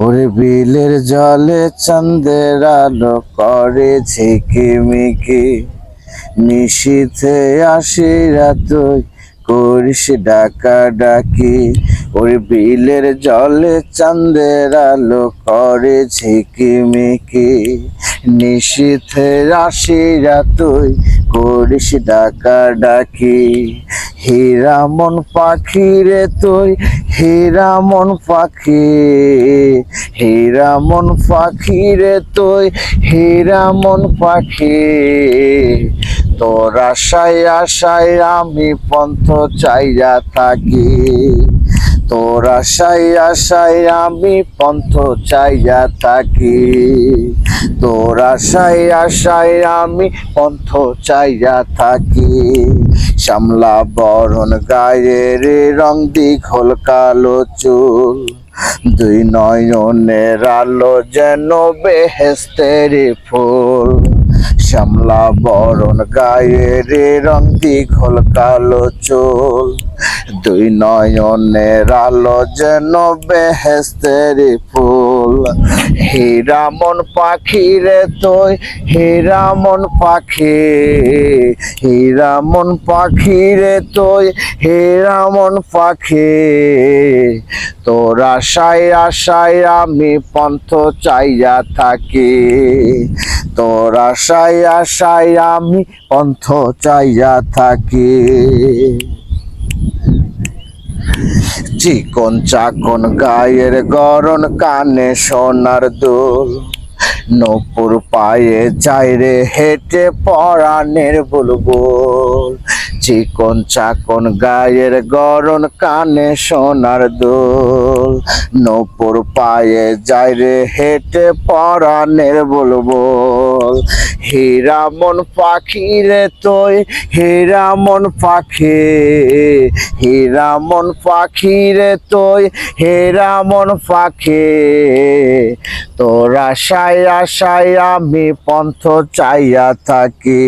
ওরে বিলের জলে চাঁদের আলো করে ঝিকিমিকি, নিশীথে আসিরা তুই করিস ডাকাডাকি। ওরে বিলের জলে চাঁদের আলো করে ঝিকিমিকি, নিশীথে আসিরা তুই করিস ডাকাডাকি। হীরা মন পাখি রে তুই, হীরা মন পাখি, হীরা মন পাখি রে তুই, হীরা মন পাখি। তোর আশায় আশায় আমি পন্থ চাইয়া থাকি, তোর আশায় আশায় আমি পন্থ চাইয়া থাকি, তোর আশায় আশায় আমি পন্থ চাইয়া থাকি। শ্যামলা বরণ গায়ের রং দীঘল কালো চুল, দুই নয়নের আলো যেন বেহেস্তের ফুল। শ্যামলা বরণ গায়ের রং দীঘল কালো চুল, দুই নয়নের আলো যেন বেহেস্তের ফুল। হীরা মন পাখি রে তুই, হীরা মন পাখি, হীরা মন পাখি রে তুই, হীরা মন পাখি। তোর আশায় আশায় আমি পন্থ চাইয়া থাকি, তোর আশায় আশায় আমি পন্থ চাইয়া থাকি। চিকন চাকন গায়ের গরণ, কানে সোনার দুল, নূপুর পায়ে চাইরে হেঁটে পরাণের বুলবুল। চিকন চাকন গায়ের গরণ, কানে সোনার দুল, নূপুর পায়ে যাইরে হেঁটে পরাণের বুলবুল। হীরা মন পাখি রে তুই, হীরা মন পাখি, হীরা মন পাখি রে তুই, হীরা মন পাখি। তোর আশায় আশায় আমি পন্থ চাইয়া থাকি,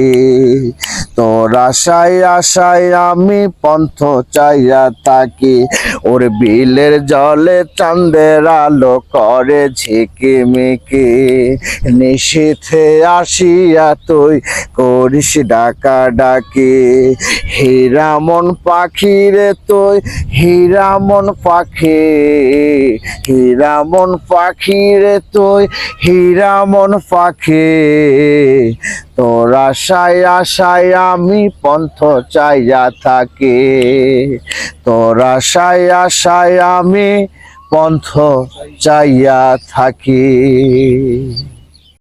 তোর আশায় আশায় আমি পন্থ চাইয়া থাকি। ওর বিলের জলে চাঁদের আলো করে ঝিকিমিকি, নিশীথে আসিয়া তুই করিস ডাকাডাকি। হীরা মন পাখি রে তুই, হীরা মন পাখি, হীরা মন পাখি রে তুই, হীরা মন পাখি। তোর আশায় আশায় আমি পন্থ চাইয়া থাকি, তোর আশায় আশায় আমি পন্থ চাইয়া থাকি।